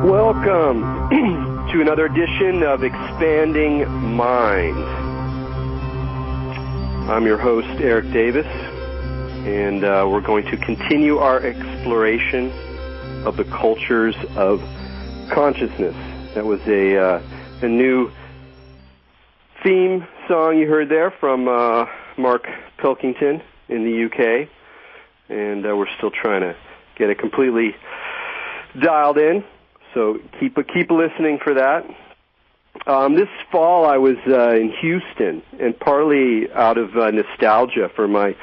Welcome to another edition of Expanding Mind. I'm your host, Erik Davis, and we're going to continue our exploration of the cultures of consciousness. That was a new theme song you heard there from Mark Pilkington in the UK, and we're still trying to get it completely dialed in. So keep listening for that. This fall I was in Houston, and partly out of nostalgia for my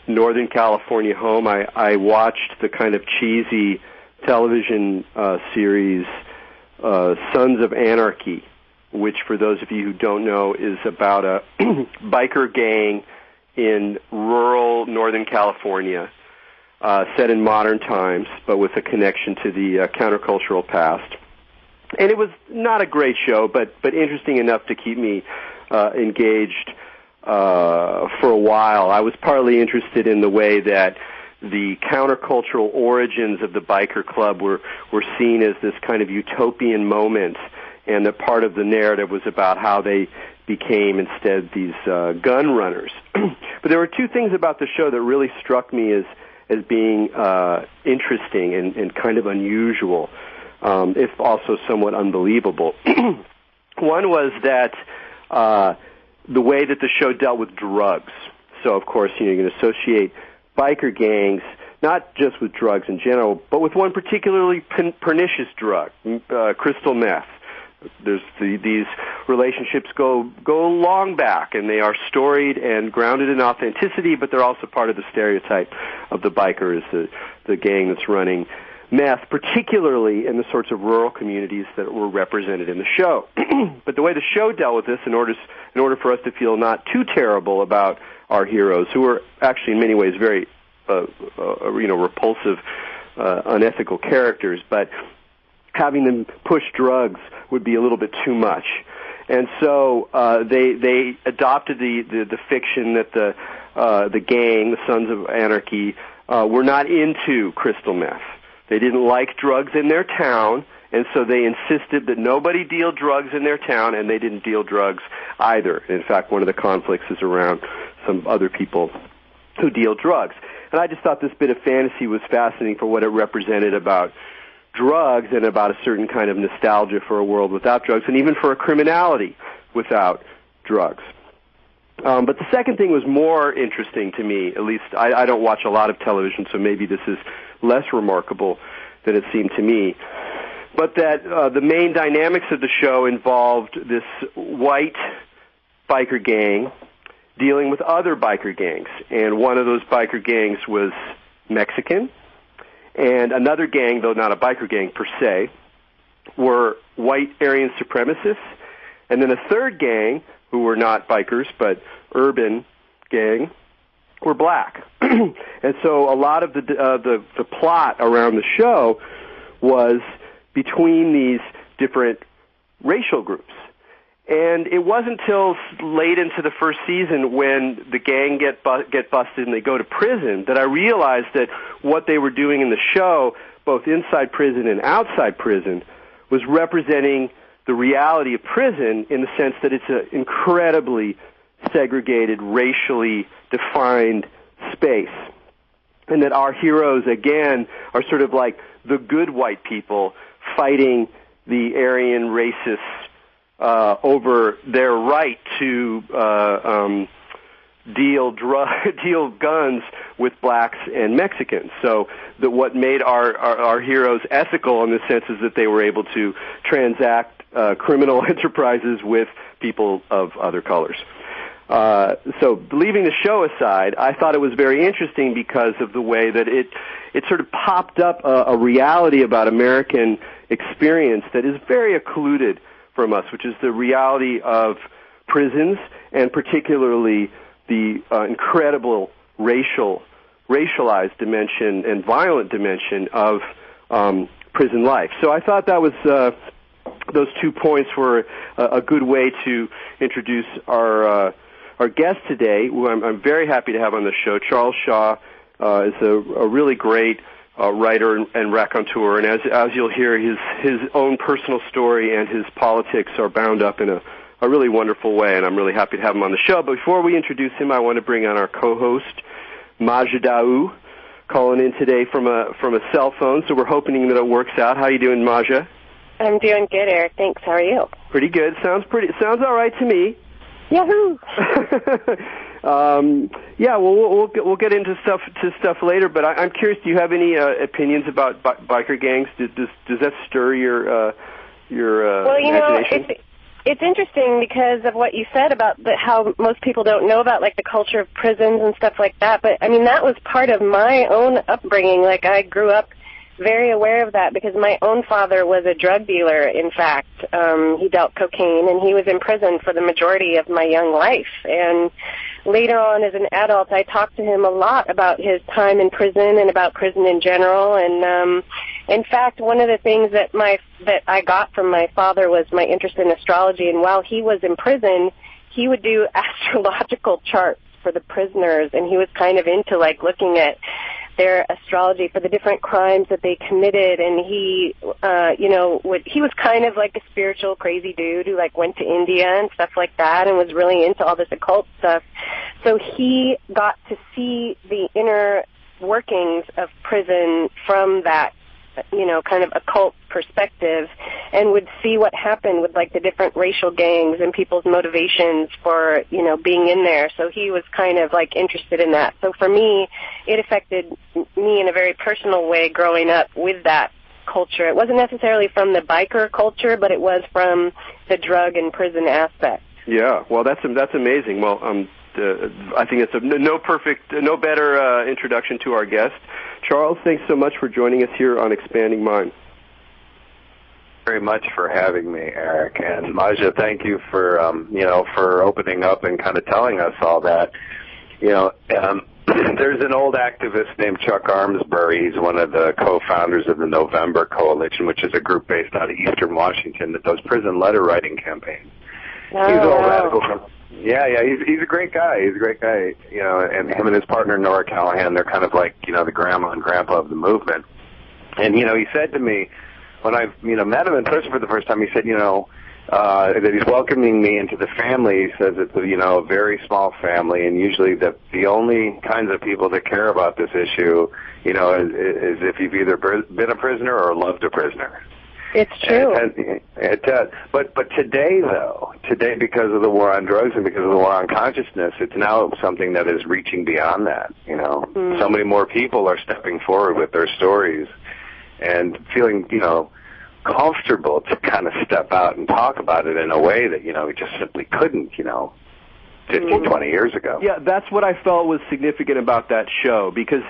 Northern California home, I watched the kind of cheesy television series Sons of Anarchy, which, for those of you who don't know, is about a biker gang in rural Northern California, set in modern times, but with a connection to the countercultural past. And it was not a great show, but interesting enough to keep me engaged for a while. I was partly interested in the way that the countercultural origins of the biker club were seen as this kind of utopian moment, and that part of the narrative was about how they became instead these gun runners. But there were two things about the show that really struck me as being interesting and kind of unusual, if also somewhat unbelievable. One was that the way that the show dealt with drugs. So, of course, you can associate biker gangs not just with drugs in general, but with one particularly pernicious drug, crystal meth. These relationships go long back, and they are storied and grounded in authenticity, but they're also part of the stereotype of the biker as the gang that's running meth, particularly in the sorts of rural communities that were represented in the show. But the way the show dealt with this, in order for us to feel not too terrible about our heroes, who were actually in many ways very repulsive, unethical characters, but having them push drugs would be a little bit too much. And so they adopted the fiction that the gang, the Sons of Anarchy, were not into crystal meth. They didn't like drugs in their town, and so they insisted that nobody deal drugs in their town, and they didn't deal drugs either. In fact, one of the conflicts is around some other people who deal drugs. And I just thought this bit of fantasy was fascinating for what it represented about drugs and about a certain kind of nostalgia for a world without drugs, and even for a criminality without drugs. But the second thing was more interesting to me. At least I don't watch a lot of television, so maybe this is less remarkable than it seemed to me. But that the main dynamics of the show involved this white biker gang dealing with other biker gangs. And one of those biker gangs was Mexican. And another gang, though not a biker gang per se, were white Aryan supremacists. And then a third gang, who were not bikers but urban gang, were black. And so a lot of the plot around the show was between these different racial groups. And it wasn't until late into the first season, when the gang get busted and they go to prison, that I realized that what they were doing in the show, both inside prison and outside prison, was representing the reality of prison in the sense that it's an incredibly segregated, racially defined space. And that our heroes, again, are sort of like the good white people fighting the Aryan racists over their right to deal guns with blacks and Mexicans. So that what made our heroes ethical in the sense is that they were able to transact criminal enterprises with people of other colors. So leaving the show aside, I thought it was very interesting because of the way that it sort of popped up a reality about American experience that is very occluded from us, which is the reality of prisons, and particularly the incredible racialized dimension and violent dimension of prison life. So I thought that was those 2 points were a good way to introduce our guest today, who I'm very happy to have on the show. Charles Shaw is a really great writer and raconteur, and as you'll hear, his own personal story and his politics are bound up in a really wonderful way, and I'm really happy to have him on the show. But before we introduce him, I want to bring on our co-host, Maja Daou, calling in today from a cell phone, so we're hoping that it works out. How you doing, Maja? I'm doing good, Eric. Thanks. How are you? Pretty good. Sounds all right to me. Yahoo! Yeah, well, we'll get into stuff later. But I'm curious. Do you have any opinions about biker gangs? Does that stir your well, imagination? It's interesting because of what you said about how most people don't know about like the culture of prisons and stuff like that. But I mean, that was part of my own upbringing. Like I grew up very aware of that because my own father was a drug dealer. In fact, he dealt cocaine, and he was in prison for the majority of my young life. And later on, as an adult, I talked to him a lot about his time in prison and about prison in general. And in fact, one of the things that I got from my father was my interest in astrology. And while he was in prison, he would do astrological charts for the prisoners, and he was kind of into like looking at their astrology for the different crimes that they committed. And he, he was kind of like a spiritual crazy dude who like went to India and stuff like that and was really into all this occult stuff. So he got to see the inner workings of prison from that, kind of occult perspective, and would see what happened with like the different racial gangs and people's motivations for, being in there. So he was kind of like interested in that. So for me, it affected me in a very personal way growing up with that culture. It wasn't necessarily from the biker culture, but it was from the drug and prison aspect. Yeah, well, that's amazing. Well, I think it's no better introduction to our guest. Charles, thanks so much for joining us here on Expanding Mind. Very much for having me, Eric. And Maja, thank you for for opening up and kind of telling us all that. There's an old activist named Chuck Armsbury. He's one of the co-founders of the November Coalition, which is a group based out of Eastern Washington that does prison letter writing campaigns. Oh, he's an old radical from... Yeah, he's a great guy. He's a great guy, and him and his partner, Nora Callahan, they're kind of like, the grandma and grandpa of the movement. And, he said to me, when I, met him in person for the first time, he said, that he's welcoming me into the family. He says it's, a very small family, and usually the only kinds of people that care about this issue, is if you've either been a prisoner or loved a prisoner. It's true. It does. But today, because of the war on drugs and because of the war on consciousness, it's now something that is reaching beyond that. So many more people are stepping forward with their stories and feeling, comfortable to kind of step out and talk about it in a way that, we just simply couldn't, 15, 20 years ago. Yeah, that's what I felt was significant about that show, because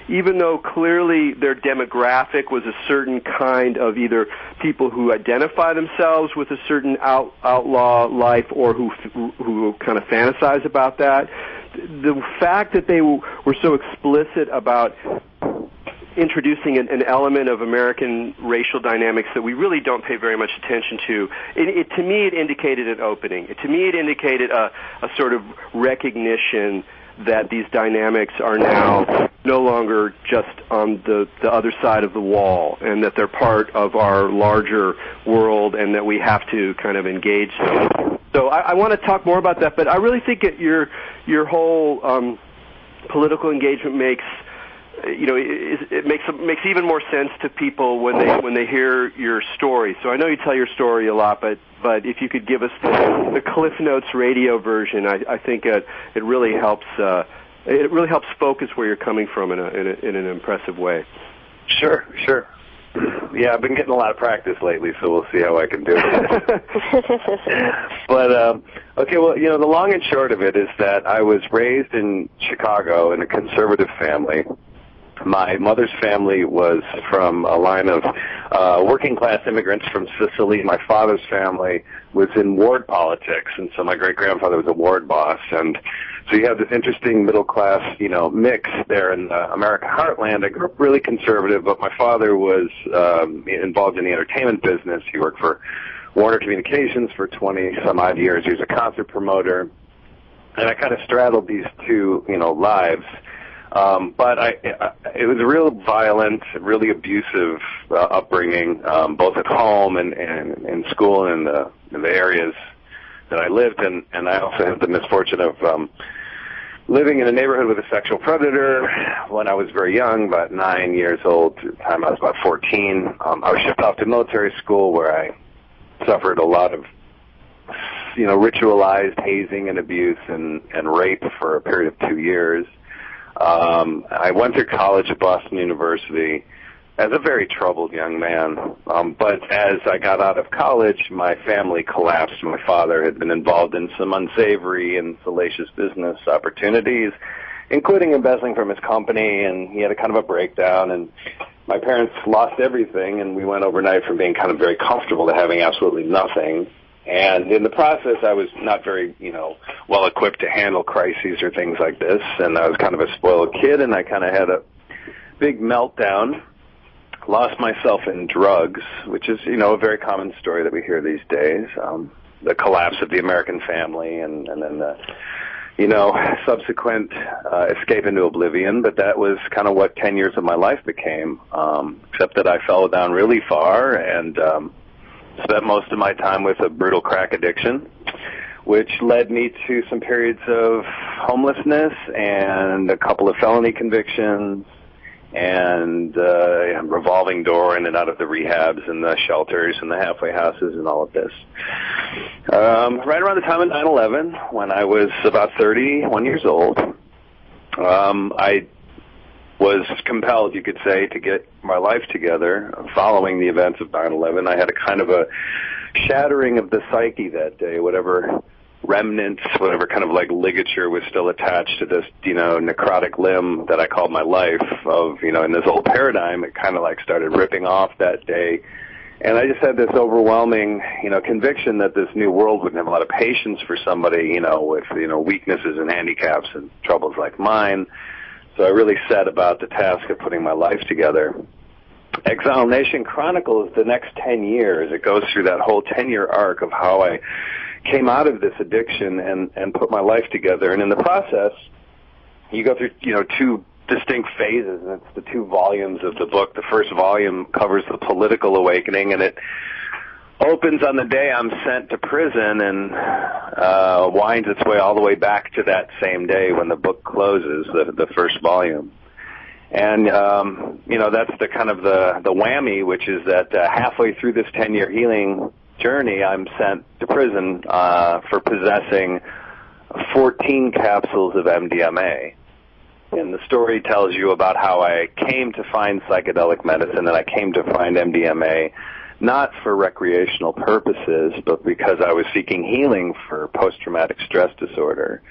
even though clearly their demographic was a certain kind of either people who identify themselves with a certain outlaw life or who kind of fantasize about that, the fact that they were so explicit about introducing an element of American racial dynamics that we really don't pay very much attention to, to me it indicated an opening. To me it indicated a sort of recognition that these dynamics are now no longer just on the other side of the wall, and that they're part of our larger world, and that we have to kind of engage them. So I want to talk more about that, but I really think that your whole political engagement makes it makes even more sense to people when they hear your story. So I know you tell your story a lot, but if you could give us the Cliff Notes radio version, I think it really helps. It really helps focus where you're coming from in an impressive way. Sure. Yeah, I've been getting a lot of practice lately, so we'll see how I can do it. But, okay, well, the long and short of it is that I was raised in Chicago in a conservative family. My mother's family was from a line of working-class immigrants from Sicily. My father's family was in ward politics, and so my great-grandfather was a ward boss. And so you have this interesting middle-class, mix there in the American heartland. I grew up really conservative, but my father was involved in the entertainment business. He worked for Warner Communications for 20-some-odd years. He was a concert promoter. And I kind of straddled these two, lives. But it was a real violent, really abusive upbringing, both at home and in school and in the areas that I lived in. And I also had the misfortune of living in a neighborhood with a sexual predator when I was very young, about 9 years old. At the time I was about 14. I was shipped off to military school where I suffered a lot of, ritualized hazing and abuse and rape for a period of 2 years. I went through college at Boston University as a very troubled young man. But as I got out of college, my family collapsed. My father had been involved in some unsavory and salacious business opportunities, including embezzling from his company, and he had a kind of a breakdown, and my parents lost everything, and we went overnight from being kind of very comfortable to having absolutely nothing. And in the process, I was not very, well equipped to handle crises or things like this, and I was kind of a spoiled kid, and I kind of had a big meltdown, lost myself in drugs, which is, a very common story that we hear these days, the collapse of the American family, and then the, subsequent escape into oblivion. But that was kind of what 10 years of my life became, except that I fell down really far and spent most of my time with a brutal crack addiction, which led me to some periods of homelessness and a couple of felony convictions and revolving door in and out of the rehabs and the shelters and the halfway houses and all of this. Right around the time of 9/11, when I was about 31 years old, I was compelled, you could say, to get my life together following the events of 9/11. I had a kind of a shattering of the psyche that day, whatever remnants, whatever kind of like ligature was still attached to this, necrotic limb that I called my life of, in this old paradigm, it kind of like started ripping off that day. And I just had this overwhelming, conviction that this new world wouldn't have a lot of patience for somebody, with, weaknesses and handicaps and troubles like mine. So I really set about the task of putting my life together. Exile Nation chronicles the next 10 years. It goes through that whole 10-year arc of how I came out of this addiction and put my life together. And in the process, you go through, two distinct phases, and it's the 2 volumes of the book. The first volume covers the political awakening, and it opens on the day I'm sent to prison and winds its way all the way back to that same day when the book closes, the first volume. And, that's the kind of the whammy, which is that halfway through this 10-year healing journey, I'm sent to prison for possessing 14 capsules of MDMA. And the story tells you about how I came to find psychedelic medicine, and I came to find MDMA not for recreational purposes, but because I was seeking healing for post-traumatic stress disorder,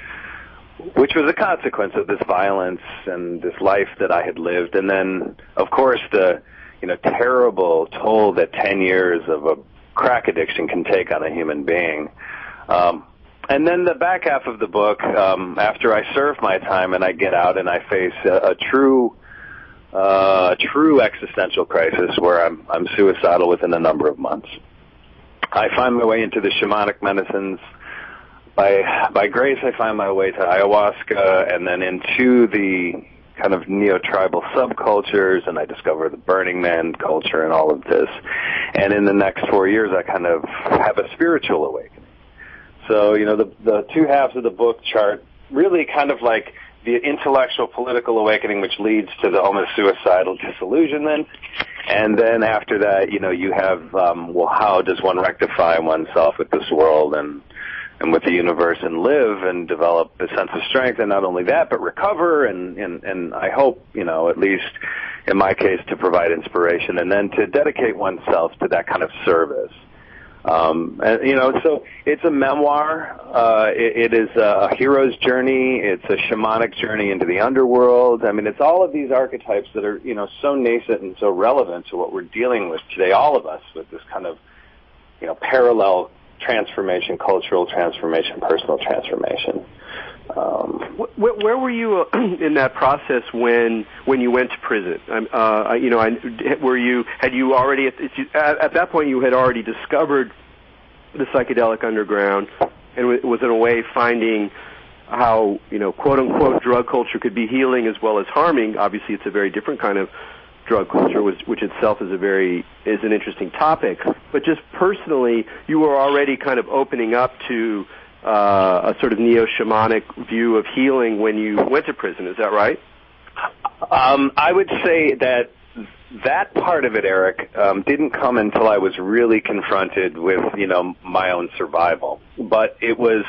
which was a consequence of this violence and this life that I had lived. And then, of course, the terrible toll that 10 years of a crack addiction can take on a human being. And then the back half of the book, after I serve my time and I get out and I face a true existential crisis where I'm suicidal within a number of months. I find my way into the shamanic medicines. By grace, I find my way to ayahuasca and then into the kind of neo-tribal subcultures, and I discover the Burning Man culture and all of this. And in the next 4 years, I kind of have a spiritual awakening. So, the 2 halves of the book chart really kind of like the intellectual political awakening, which leads to the almost suicidal disillusionment. And then after that, you have, how does one rectify oneself with this world and with the universe and live and develop a sense of strength, and not only that, but recover and I hope, at least in my case, to provide inspiration and then to dedicate oneself to that kind of service. So it's a memoir. It is a hero's journey. It's a shamanic journey into the underworld. I mean, it's all of these archetypes that are, so nascent and so relevant to what we're dealing with today, all of us, with this kind of, parallel transformation, cultural transformation, personal transformation. Where were you in that process when you went to prison? Had you already at that point you had already discovered the psychedelic underground and was in a way finding how, quote unquote drug culture could be healing as well as harming. Obviously, it's a very different kind of drug culture, which itself is an interesting topic. But just personally, you were already kind of opening up to a sort of neo-shamanic view of healing when you went to prison. Is that right? I would say that part of it, Erik, didn't come until I was really confronted with, my own survival. But it was,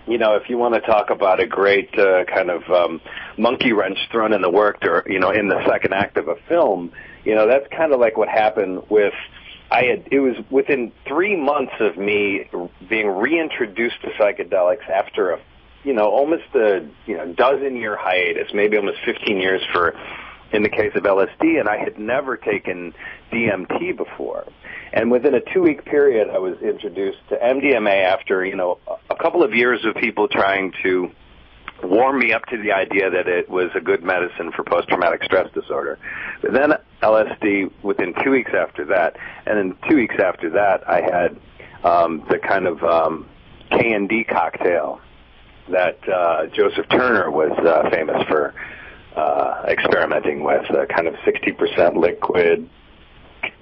if you want to talk about a great kind of monkey wrench thrown in the work, or, in the second act of a film, that's kind of like what happened with, it was within 3 months of me being reintroduced to psychedelics after almost a, dozen-year hiatus, maybe almost 15 years in the case of LSD, and I had never taken DMT before. And within a 2-week period, I was introduced to MDMA after, a couple of years of people trying to warm me up to the idea that it was a good medicine for post-traumatic stress disorder. But then LSD within 2 weeks after that, and then 2 weeks after that, I had the kind of K&D cocktail that Joseph Turner was famous for experimenting with, kind of 60% liquid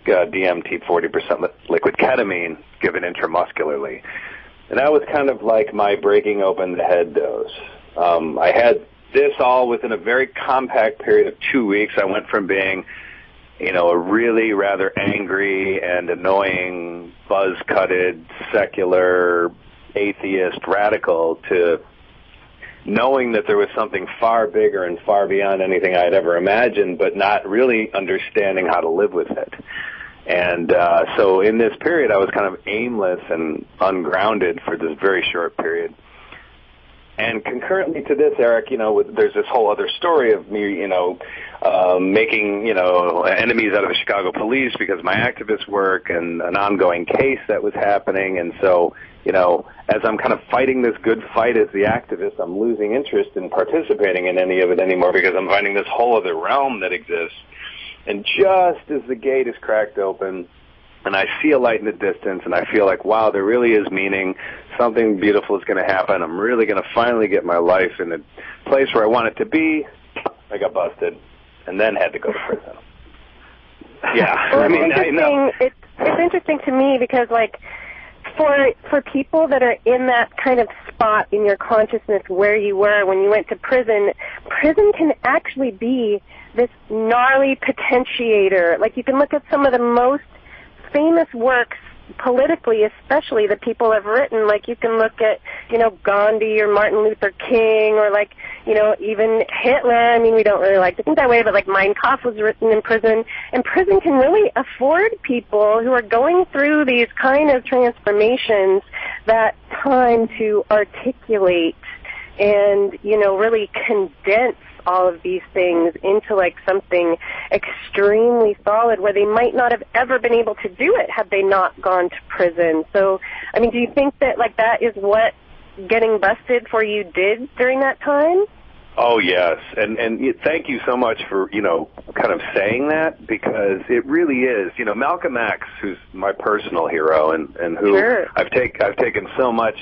DMT, 40% liquid ketamine given intramuscularly. And that was kind of like my breaking open the head dose. I had this all within a very compact period of 2 weeks. I went from being, a really rather angry and annoying, buzz-cutted, secular, atheist radical to knowing that there was something far bigger and far beyond anything I had ever imagined, but not really understanding how to live with it. And so in this period, I was kind of aimless and ungrounded for this very short period. And concurrently to this, Erik, there's this whole other story of me, making, enemies out of the Chicago police because of my activist work and an ongoing case that was happening. And so, as I'm kind of fighting this good fight as the activist, I'm losing interest in participating in any of it anymore because I'm finding this whole other realm that exists. And just as the gate is cracked open and I see a light in the distance and I feel like, wow, there really is meaning, something beautiful is going to happen, I'm really going to finally get my life in a place where I want it to be, I got busted and then had to go to prison. Yeah. Well, I know. It's interesting to me because, for people that are in that kind of spot in your consciousness where you were when you went to prison can actually be this gnarly potentiator. Like, you can look at some of the most famous works politically, especially that people have written. Like, you can look at, Gandhi or Martin Luther King or, even Hitler. I mean, we don't really like to think that way, but, Mein Kampf was written in prison. And prison can really afford people who are going through these kind of transformations that time to articulate and, really condense all of these things into something extremely solid where they might not have ever been able to do it had they not gone to prison. So, I mean, do you think that that is what getting busted for you did during that time? Oh, yes. And thank you so much for, kind of saying that, because it really is. Malcolm X, who's my personal hero and who sure. I've taken so much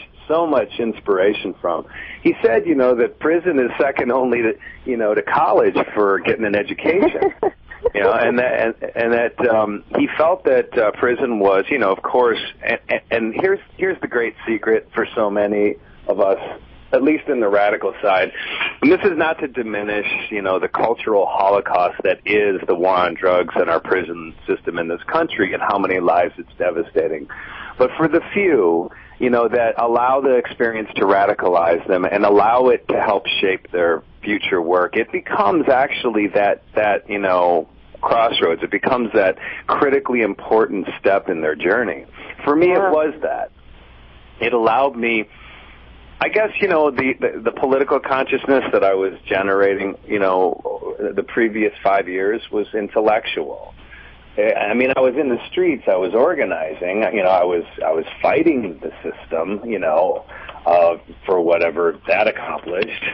inspiration from. He said, that prison is second only to college for getting an education. And that he felt that prison was, of course, and here's the great secret for so many of us, at least in the radical side. And this is not to diminish, the cultural holocaust that is the war on drugs and our prison system in this country and how many lives it's devastating. But for the few, that allow the experience to radicalize them and allow it to help shape their future work, it becomes actually that crossroads. It becomes that critically important step in their journey. For me, yeah. It was that. It allowed me, I guess, the political consciousness that I was generating, the previous 5 years was intellectual. I mean, I was in the streets, I was organizing, I was fighting the system, for whatever that accomplished.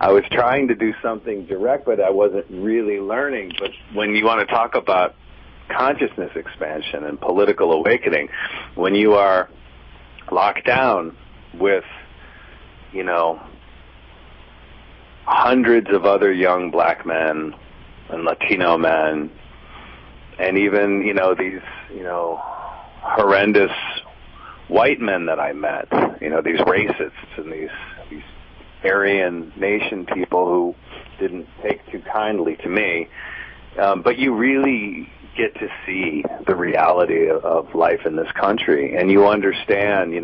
I was trying to do something direct, but I wasn't really learning. But when you want to talk about consciousness expansion and political awakening, when you are locked down with, hundreds of other young black men and Latino men, and even, these, horrendous white men that I met, these racists and these Aryan nation people who didn't take too kindly to me. But you really get to see the reality of life in this country, and you understand,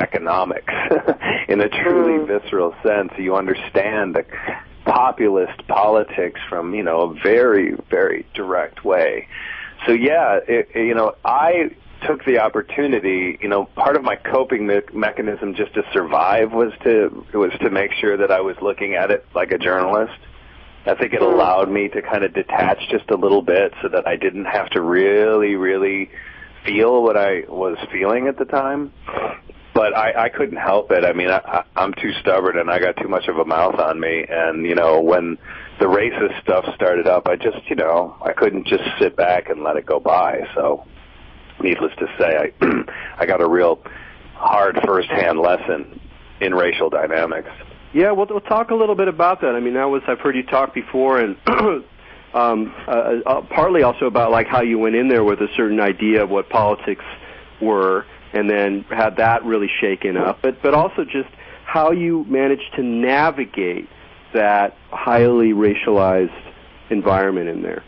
economics in a truly visceral sense. You understand the populist politics from, a very, very direct way. So yeah, I took the opportunity, part of my coping mechanism just to survive was to make sure that I was looking at it like a journalist. I think it allowed me to kind of detach just a little bit so that I didn't have to really, really feel what I was feeling at the time. But I couldn't help it. I mean, I'm too stubborn and I got too much of a mouth on me. And, when the racist stuff started up, I just, I couldn't just sit back and let it go by. So needless to say, I got a real hard firsthand lesson in racial dynamics. Yeah, we'll talk a little bit about that. I mean, I've heard you talk before, and partly also about like how you went in there with a certain idea of what politics were, and then had that really shaken up. But also just how you managed to navigate that highly racialized environment in there.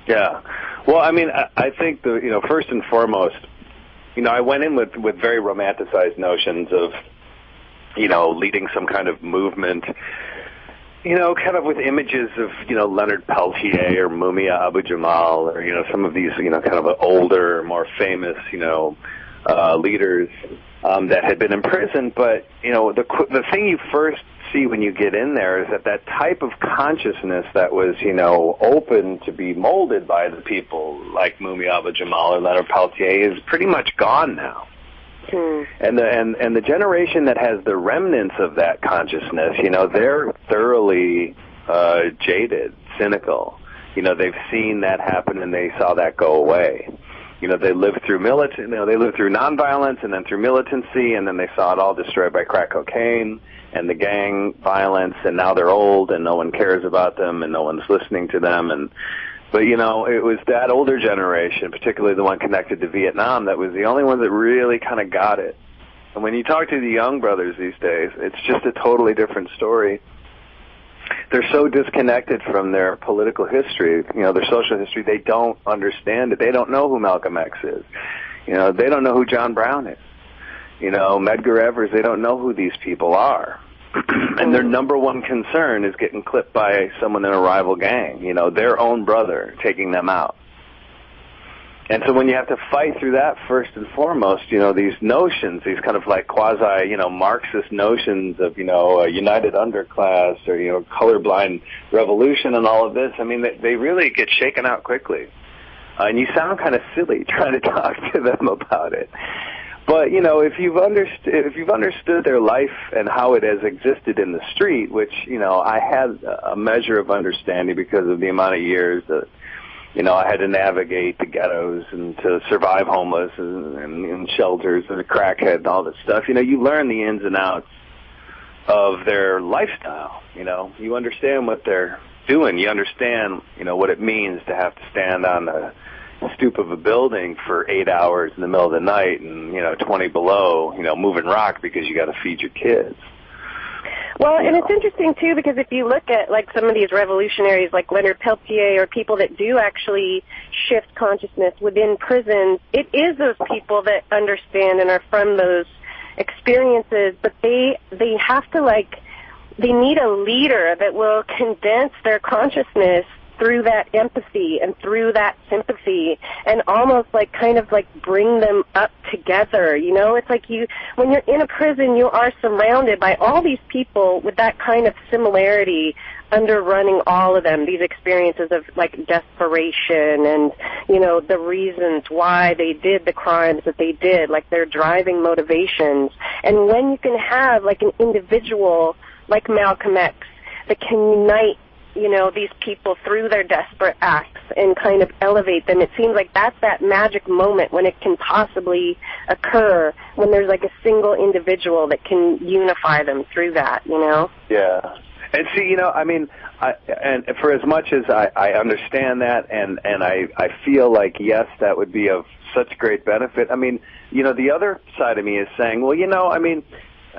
Yeah. Well, I mean, I think first and foremost, I went in with very romanticized notions of, leading some kind of movement, kind of with images of, Leonard Peltier or Mumia Abu-Jamal or, some of these, kind of older, more famous, leaders that had been imprisoned. But, the thing you first see when you get in there is that type of consciousness that was, open to be molded by the people like Mumia Abu-Jamal or Leonard Peltier is pretty much gone now. And the generation that has the remnants of that consciousness, they're thoroughly jaded, cynical. They've seen that happen and they saw that go away. They lived through they lived through nonviolence and then through militancy, and then they saw it all destroyed by crack cocaine and the gang violence, and now they're old and no one cares about them and no one's listening to them. But, it was that older generation, particularly the one connected to Vietnam, that was the only one that really kind of got it. And when you talk to the young brothers these days, it's just a totally different story. They're so disconnected from their political history, their social history, they don't understand it. They don't know who Malcolm X is. They don't know who John Brown is. Medgar Evers, they don't know who these people are. And their number one concern is getting clipped by someone in a rival gang, their own brother taking them out. And so when you have to fight through that first and foremost, these notions, these kind of like quasi, Marxist notions of, a united underclass or, colorblind revolution and all of this, I mean, they really get shaken out quickly. And you sound kind of silly trying to talk to them about it. But, if you've understood their life and how it has existed in the street, which, I had a measure of understanding because of the amount of years that, I had to navigate the ghettos and to survive homeless and in shelters and a crackhead and all that stuff. You learn the ins and outs of their lifestyle. You understand what they're doing. You understand, what it means to have to stand on the stoop of a building for 8 hours in the middle of the night and 20 below, moving rock because you got to feed your kids. Well, and it's interesting too because if you look at like some of these revolutionaries like Leonard Peltier or people that do actually shift consciousness within prisons, it is those people that understand and are from those experiences, but they have to they need a leader that will condense their consciousness through that empathy and through that sympathy and almost kind of bring them up together. It's like when you're in a prison, you are surrounded by all these people with that kind of similarity underrunning all of them, these experiences of desperation and, the reasons why they did the crimes that they did, their driving motivations. And when you can have an individual like Malcolm X that can unite you know, these people through their desperate acts and kind of elevate them. It seems like that's that magic moment when it can possibly occur, when there's like a single individual that can unify them through that, you know? Yeah. And see, you know, I mean, and for as much as I understand that, and I feel like, yes, that would be of such great benefit, I mean, you know, the other side of me is saying, well, you know, I mean,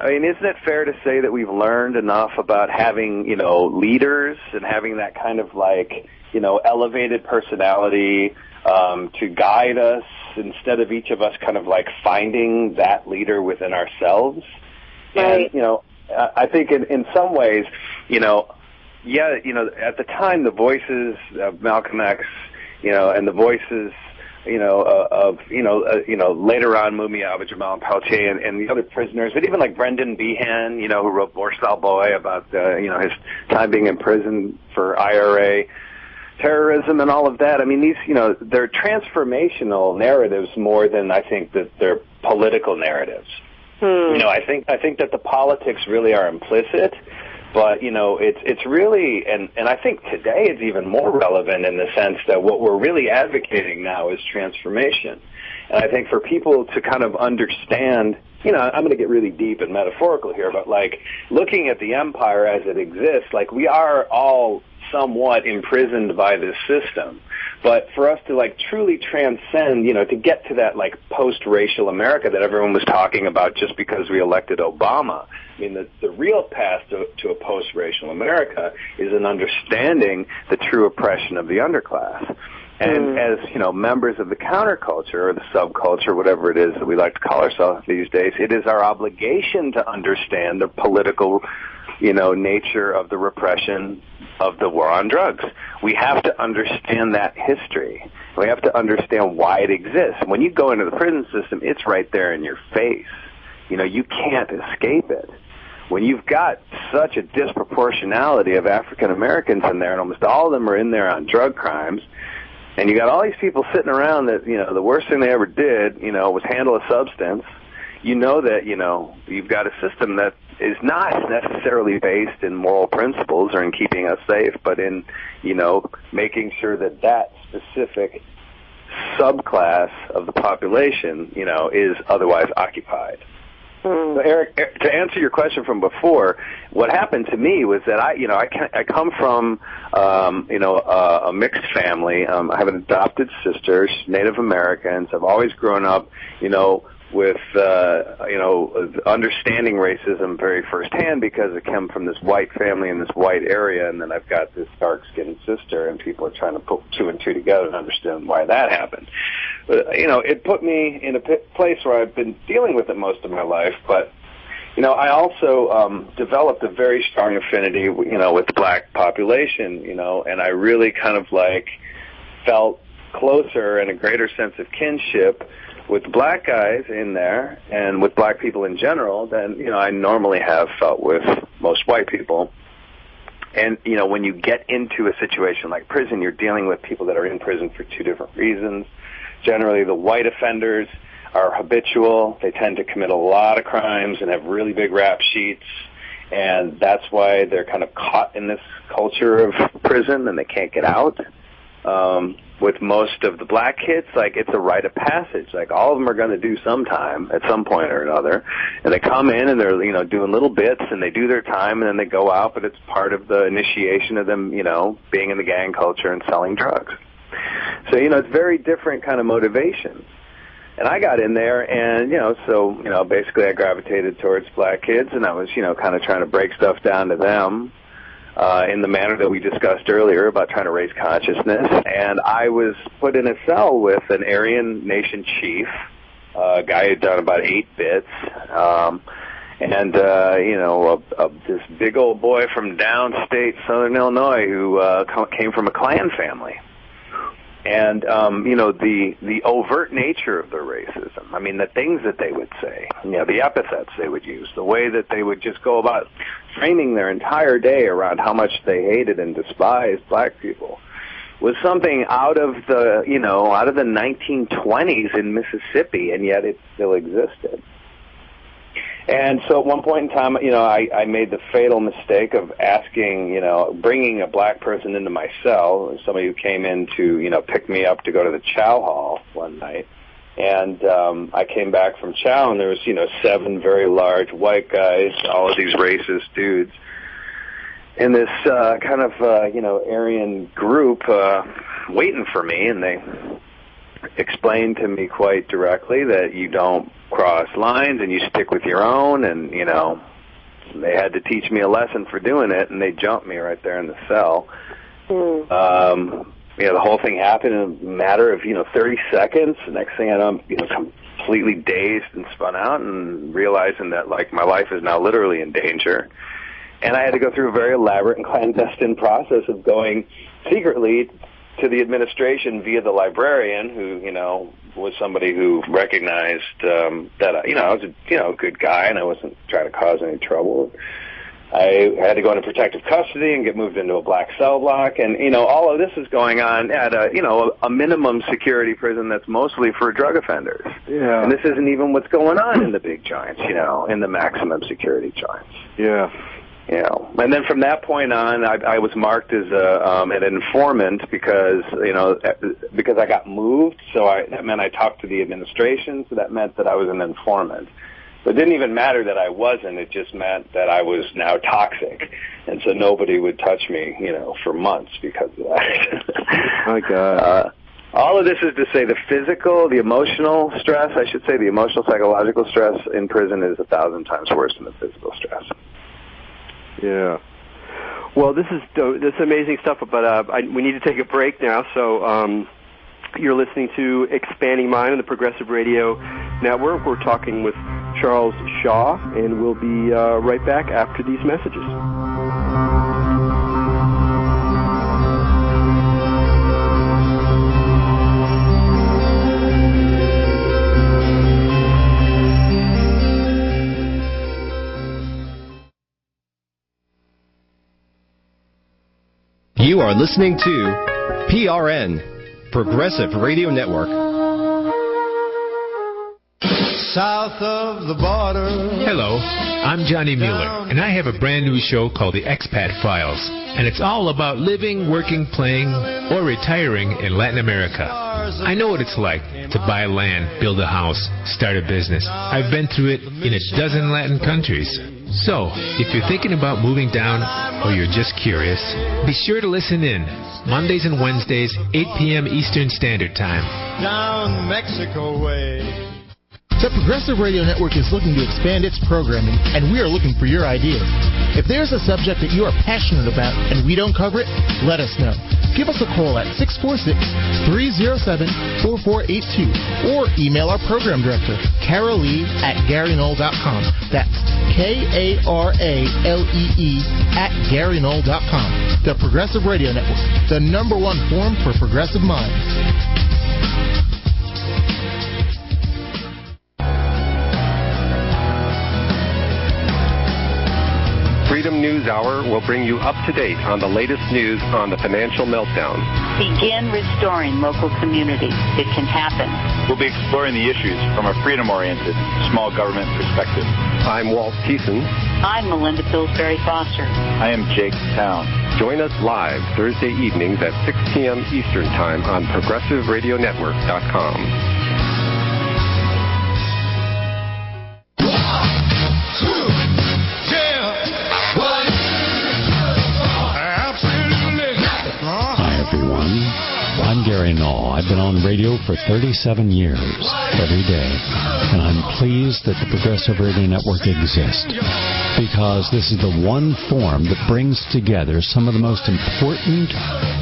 isn't it fair to say that we've learned enough about having, you know, leaders and having that kind of like, you know, elevated personality to guide us instead of each of us kind of like finding that leader within ourselves? Right. And, you know, I think in some ways, you know, yeah, you know, at the time the voices of Malcolm X, you know, and the voices, you know, later on Mumia Abu-Jamal Peltier and the other prisoners, but even like Brendan Behan, you know, who wrote Borstal Boy about, you know, his time being in prison for IRA terrorism and all of that. I mean, these, you know, they're transformational narratives more than I think that they're political narratives. You know, I think that the politics really are implicit, but, you know, it's really, and I think today it's even more relevant in the sense that what we're really advocating now is transformation. And I think for people to kind of understand, you know, I'm going to get really deep and metaphorical here, but like looking at the empire as it exists, like we are all somewhat imprisoned by this system. But for us to like truly transcend, you know, to get to that like post-racial America that everyone was talking about just because we elected Obama, I mean, the real path to a post-racial America is an understanding the true oppression of the underclass. And as, you know, members of the counterculture or the subculture, whatever it is that we like to call ourselves these days, it is our obligation to understand the political, you know, nature of the repression of the war on drugs. We have to understand that history. We have to understand why it exists. When you go into the prison system, it's right there in your face. You know, you can't escape it. When you've got such a disproportionality of African Americans in there, and almost all of them are in there on drug crimes, and you got all these people sitting around that, you know, the worst thing they ever did, you know, was handle a substance, you know that, you know, you've got a system that is not necessarily based in moral principles or in keeping us safe, but in, you know, making sure that that specific subclass of the population, you know, is otherwise occupied. So, Erik, to answer your question from before, what happened to me was that I come from, you know, a mixed family. I have an adopted sister, she's Native Americans. I've always grown up, you know, with, you know, understanding racism very firsthand because I come from this white family in this white area, and then I've got this dark-skinned sister, and people are trying to put two and two together and understand why that happened. But, you know, it put me in a place where I've been dealing with it most of my life, but, you know, I also developed a very strong affinity, you know, with the black population, you know, and I really kind of, like, felt closer and a greater sense of kinship with black guys in there and with black people in general than, you know, I normally have felt with most white people. And, you know, when you get into a situation like prison, you're dealing with people that are in prison for two different reasons. Generally, the white offenders are habitual. They tend to commit a lot of crimes and have really big rap sheets. And that's why they're kind of caught in this culture of prison and they can't get out. With most of the black kids, like, it's a rite of passage. Like, all of them are going to do some time at some point or another. And they come in and they're, you know, doing little bits and they do their time and then they go out, but it's part of the initiation of them, you know, being in the gang culture and selling drugs. So, you know, it's very different kind of motivation. And I got in there and, you know, so, you know, basically I gravitated towards black kids and I was, you know, kind of trying to break stuff down to them. In the manner that we discussed earlier about trying to raise consciousness. And I was put in a cell with an Aryan Nation chief, a guy who'd done about 8 bits, and, you know, this big old boy from downstate Southern Illinois who came from a Klan family. And, you know, the overt nature of their racism, I mean, the things that they would say, you know, the epithets they would use, the way that they would just go about framing their entire day around how much they hated and despised black people was something out of the, you know, out of the 1920s in Mississippi, and yet it still existed. And so at one point in time, I made the fatal mistake of asking, bringing a black person into my cell, somebody who came in to, pick me up to go to the chow hall one night. And I came back from chow, and there was, 7 very large white guys, all of these racist dudes, in this kind of, Aryan group waiting for me, and they explained to me quite directly that you don't cross lines and you stick with your own, and, they had to teach me a lesson for doing it, and they jumped me right there in the cell. The whole thing happened in a matter of, 30 seconds. The next thing I know, I'm, completely dazed and spun out and realizing that, my life is now literally in danger. And I had to go through a very elaborate and clandestine process of going secretly to the administration via the librarian, who, was somebody who recognized that, I was a, good guy and I wasn't trying to cause any trouble. I had to go into protective custody and get moved into a black cell block, and all of this is going on at a minimum security prison that's mostly for drug offenders. Yeah. And this isn't even what's going on in the big joints, in the maximum security joints. Yeah. And then from that point on, I was marked as an informant because I got moved. So that meant I talked to the administration. So that meant that I was an informant. It didn't even matter that I wasn't. It just meant that I was now toxic. And so nobody would touch me, for months because of that. My God. All of this is to say the emotional stress, I should say, the emotional psychological stress in prison is 1,000 times worse than the physical stress. Yeah. Well, this is amazing stuff, but we need to take a break now, so you're listening to Expanding Mind on the Progressive Radio Network. We're talking with Charles Shaw, and we'll be right back after these messages. You are listening to PRN, Progressive Radio Network. South of the border. Hello, I'm Johnny Mueller, and I have a brand new show called The Expat Files. And it's all about living, working, playing, or retiring in Latin America. I know what it's like to buy land, build a house, start a business. I've been through it in a dozen Latin countries. So, if you're thinking about moving down or you're just curious, be sure to listen in. Mondays and Wednesdays, 8 p.m. Eastern Standard Time. Down Mexico way. The Progressive Radio Network is looking to expand its programming, and we are looking for your ideas. If there's a subject that you are passionate about and we don't cover it, let us know. Give us a call at 646-307-4482 or email our program director, Carol Lee at GaryNoll.com. That's KARALEE at GaryNoll.com. The Progressive Radio Network, the #1 forum for progressive minds. Freedom News Hour will bring you up to date on the latest news on the financial meltdown. Begin restoring local communities. It can happen. We'll be exploring the issues from a freedom-oriented, small government perspective. I'm Walt Thiessen. I'm Melinda Pillsbury Foster. I am Jake Town. Join us live Thursday evenings at 6 p.m. Eastern Time on ProgressiveRadioNetwork.com. I'm Gary Knoll. I've been on radio for 37 years, every day, and I'm pleased that the Progressive Radio Network exists, because this is the one form that brings together some of the most important,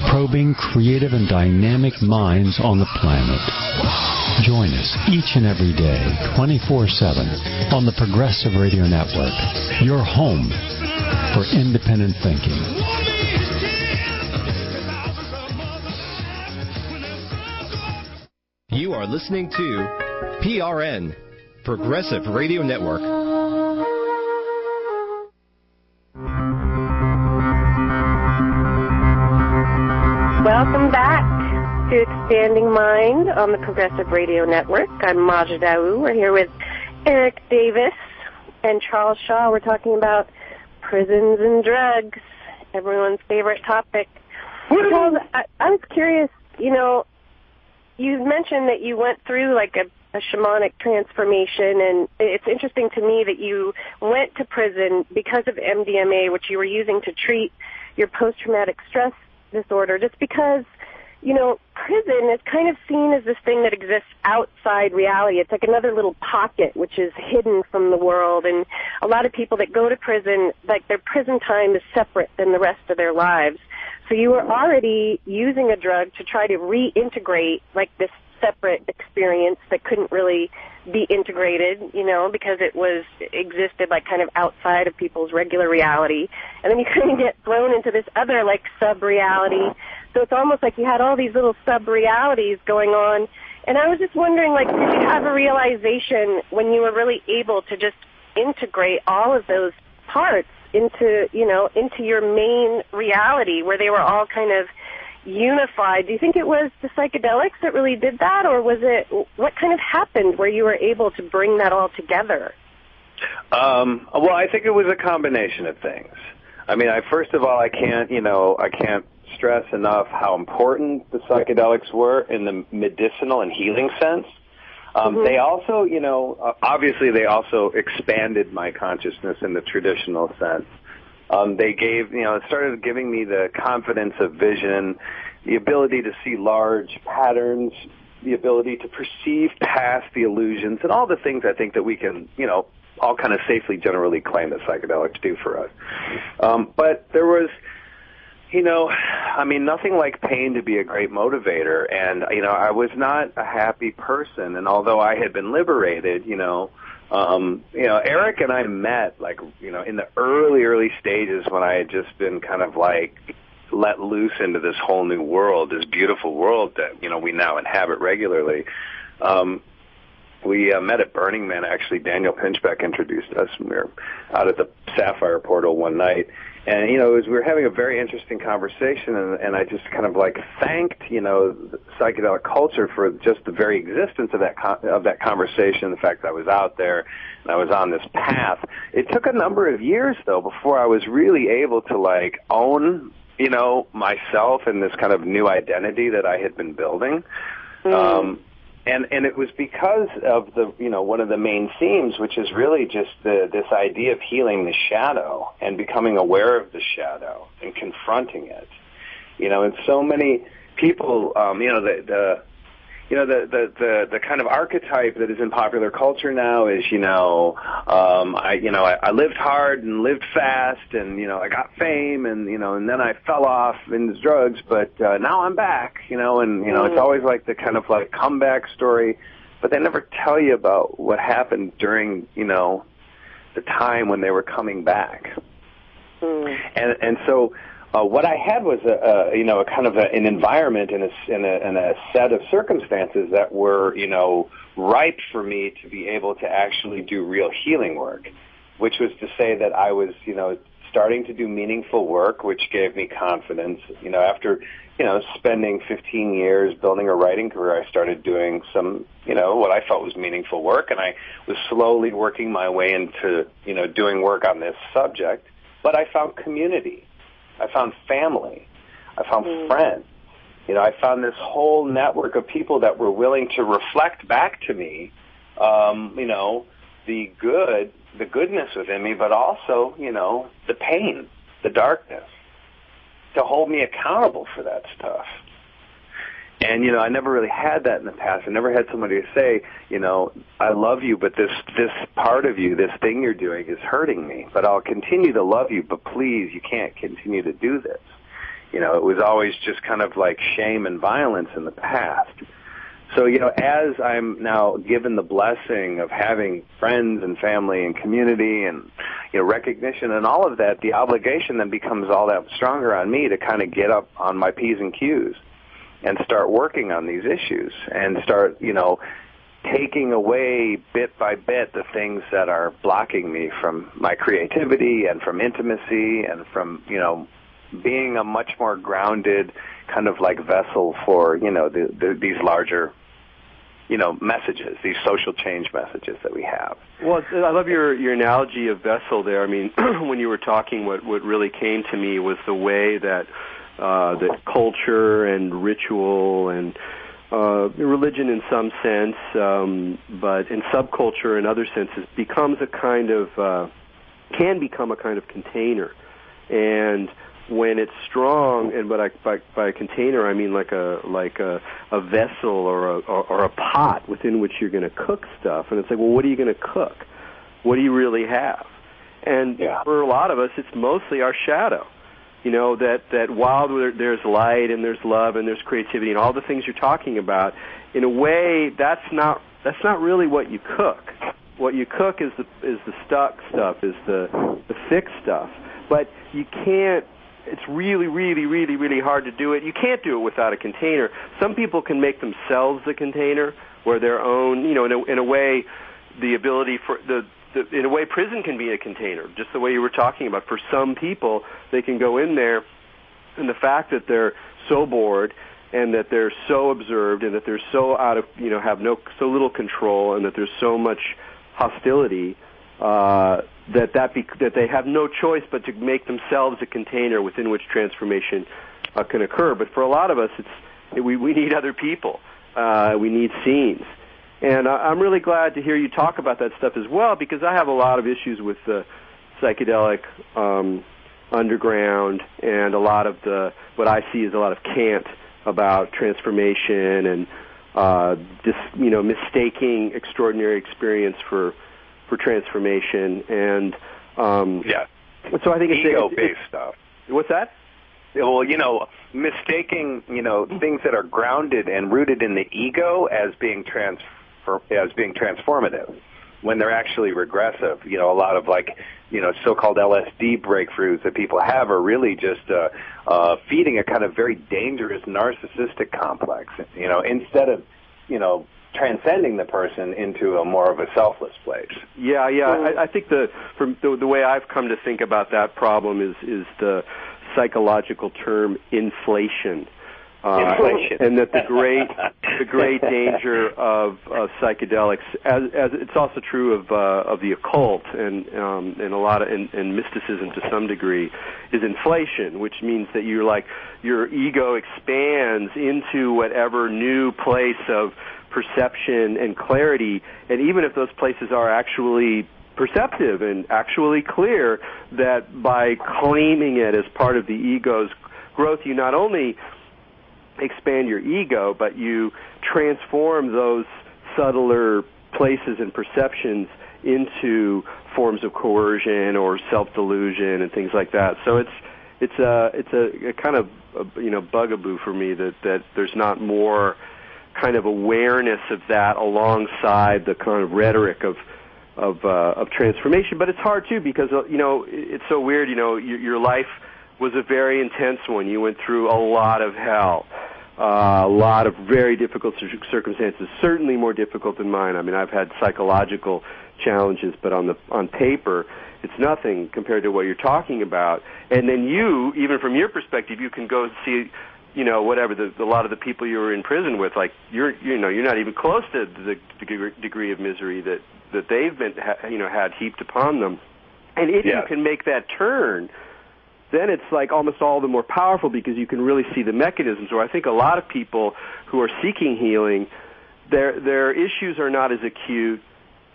probing, creative, and dynamic minds on the planet. Join us each and every day, 24/7, on the Progressive Radio Network, your home for independent thinking. You are listening to PRN, Progressive Radio Network. Welcome back to Expanding Mind on the Progressive Radio Network. I'm Maja Daou. We're here with Erik Davis, and Charles Shaw were talking about prisons and drugs, everyone's favorite topic. Charles, I was curious, you know, you mentioned that you went through like a shamanic transformation, and it's interesting to me that you went to prison because of MDMA, which you were using to treat your post-traumatic stress disorder, just because, you know, prison is kind of seen as this thing that exists outside reality. It's like another little pocket which is hidden from the world, and a lot of people that go to prison, like their prison time is separate than the rest of their lives. So you were already using a drug to try to reintegrate like this separate experience that couldn't really be integrated, you know, because it existed like kind of outside of people's regular reality. And then you kind of get thrown into this other like sub-reality. So it's almost like you had all these little sub-realities going on. And I was just wondering, like, did you have a realization when you were really able to just integrate all of those parts into, you know, into your main reality where they were all kind of unified? Do you think it was the psychedelics that really did that, or was it, what kind of happened where you were able to bring that all together? Well, I think it was a combination of things. I mean, first of all, I can't stress enough how important the psychedelics were in the medicinal and healing sense. They also, you know, obviously they also expanded my consciousness in the traditional sense. They gave, you know, it started giving me the confidence of vision, the ability to see large patterns, the ability to perceive past the illusions, and all the things I think that we can, you know, all kind of safely generally claim that psychedelics do for us. But there was, you know, I mean, nothing like pain to be a great motivator. And, you know, I was not a happy person. And although I had been liberated, you know, Erik and I met, like, you know, in the early stages when I had just been kind of like let loose into this whole new world, this beautiful world that, you know, we now inhabit regularly. We met at Burning Man, actually. Daniel Pinchbeck introduced us. We were out at the Sapphire Portal one night. And, you know, we were having a very interesting conversation, and I just kind of like thanked, you know, the psychedelic culture for just the very existence of that conversation, the fact that I was out there and I was on this path. It took a number of years, though, before I was really able to, like, own, you know, myself and this kind of new identity that I had been building. And it was because of the, you know, one of the main themes, which is really just this idea of healing the shadow and becoming aware of the shadow and confronting it. You know, and so many people, you know, the kind of archetype that is in popular culture now is, you know, I lived hard and lived fast, and, you know, I got fame, and, you know, and then I fell off into drugs, but now I'm back, you know, and, you know, it's always like the kind of like comeback story, but they never tell you about what happened during, you know, the time when they were coming back. And so what I had was a kind of an environment and a set of circumstances that were, you know, ripe for me to be able to actually do real healing work, which was to say that I was, you know, starting to do meaningful work, which gave me confidence. You know, after, you know, spending 15 years building a writing career, I started doing some, you know, what I felt was meaningful work, and I was slowly working my way into, you know, doing work on this subject. But I found community. I found family. I found friends. You know, I found this whole network of people that were willing to reflect back to me, you know, the goodness within me, but also, you know, the pain, the darkness, to hold me accountable for that stuff. And, you know, I never really had that in the past. I never had somebody to say, you know, I love you, but this part of you, this thing you're doing is hurting me, but I'll continue to love you, but please, you can't continue to do this. You know, it was always just kind of like shame and violence in the past. So, you know, as I'm now given the blessing of having friends and family and community and, you know, recognition and all of that, the obligation then becomes all that stronger on me to kind of get up on my P's and Q's and start working on these issues and start, you know, taking away bit by bit the things that are blocking me from my creativity and from intimacy and from, you know, being a much more grounded kind of like vessel for, you know, these larger messages, these social change messages that we have. Well, I love your analogy of vessel there. I mean, when you were talking, what really came to me was the way that culture and ritual and religion in some sense, but in subculture in other senses, can become a kind of container. And when it's strong, and by a container I mean like a vessel or a pot within which you're going to cook stuff. And it's like, well, what are you going to cook? What do you really have? And for a lot of us, it's mostly our shadow. That while there's light and there's love and there's creativity and all the things you're talking about, in a way, that's not really what you cook. What you cook is the stuck stuff, is the thick stuff. But you can't. It's really, really, really, really hard to do it. You can't do it without a container. Some people can make themselves the container, where their own, in a way, the ability for in a way, prison can be a container, just the way you were talking about. For some people, they can go in there, and the fact that they're so bored, and that they're so observed, and that they're so out of, have so little control, and that there's so much hostility, that they have no choice but to make themselves a container within which transformation can occur. But for a lot of us, we need other people. We need scenes. And I'm really glad to hear you talk about that stuff as well, because I have a lot of issues with the psychedelic underground and a lot of what I see is a lot of cant about transformation and mistaking extraordinary experience for transformation. And so I think it's ego-based stuff. What's that? Well, mistaking things that are grounded and rooted in the ego as being transformative, when they're actually regressive. A lot of so-called LSD breakthroughs that people have are really just feeding a kind of very dangerous narcissistic complex. Instead of transcending the person into a more of a selfless place. Yeah. I think the way I've come to think about that problem is the psychological term inflation. And that the great danger of psychedelics, as it's also true of the occult and a lot of and mysticism to some degree, is inflation, which means that your ego expands into whatever new place of perception and clarity, and even if those places are actually perceptive and actually clear, that by claiming it as part of the ego's growth, you not only expand your ego, but you transform those subtler places and perceptions into forms of coercion or self-delusion and things like that. So it's a kind of bugaboo for me that there's not more kind of awareness of that alongside the kind of rhetoric of transformation. But it's hard too, because it's so weird. Your life was a very intense one. You went through a lot of hell, a lot of very difficult circumstances, certainly more difficult than mine. I mean, I've had psychological challenges, but on paper, it's nothing compared to what you're talking about. And then you, even from your perspective, you can go see, whatever a lot of the people you were in prison with, like you're not even close to the degree of misery that they've been had heaped upon them. And if you can make that turn, then it's like almost all the more powerful, because you can really see the mechanisms. Or I think a lot of people who are seeking healing, their issues are not as acute,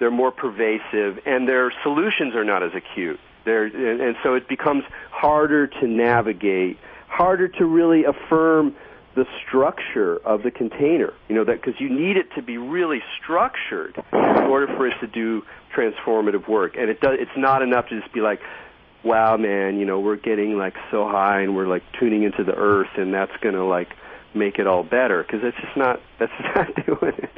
they're more pervasive, and their solutions are not as acute. And so it becomes harder to navigate, harder to really affirm the structure of the container, because you need it to be really structured in order for it to do transformative work. And it's not enough to just be like, wow, man, we're getting so high and we're tuning into the earth, and that's going to make it all better, because that's not doing it.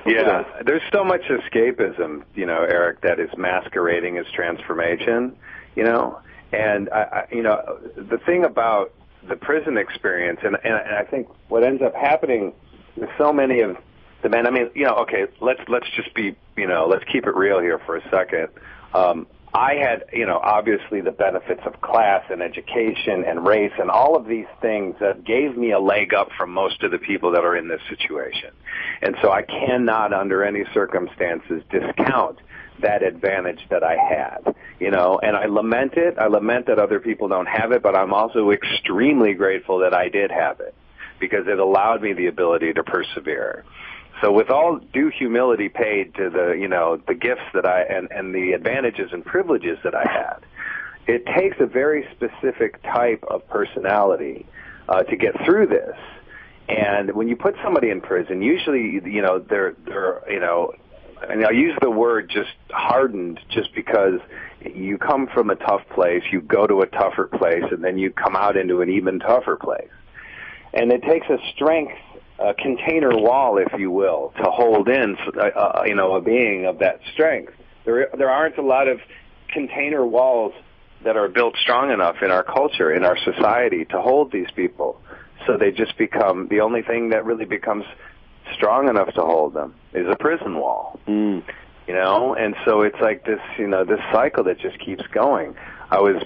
Yeah, there's so much escapism, Eric, that is masquerading as transformation, and the thing about the prison experience, and I think what ends up happening with so many of the men, okay, let's just be, let's keep it real here for a second. I had, obviously the benefits of class and education and race and all of these things that gave me a leg up from most of the people that are in this situation. And so I cannot, under any circumstances, discount that advantage that I had, and I lament it. I lament that other people don't have it, but I'm also extremely grateful that I did have it, because it allowed me the ability to persevere. So with all due humility paid to the gifts that and the advantages and privileges that I had, it takes a very specific type of personality to get through this. And when you put somebody in prison, usually, they're and I use the word just hardened, just because you come from a tough place, you go to a tougher place, and then you come out into an even tougher place. And it takes a strength, a container wall, if you will, to hold in, a being of that strength. There aren't a lot of container walls that are built strong enough in our culture, in our society, to hold these people. So they just become, the only thing that really becomes strong enough to hold them is a prison wall. And so it's like this, this cycle that just keeps going. I was,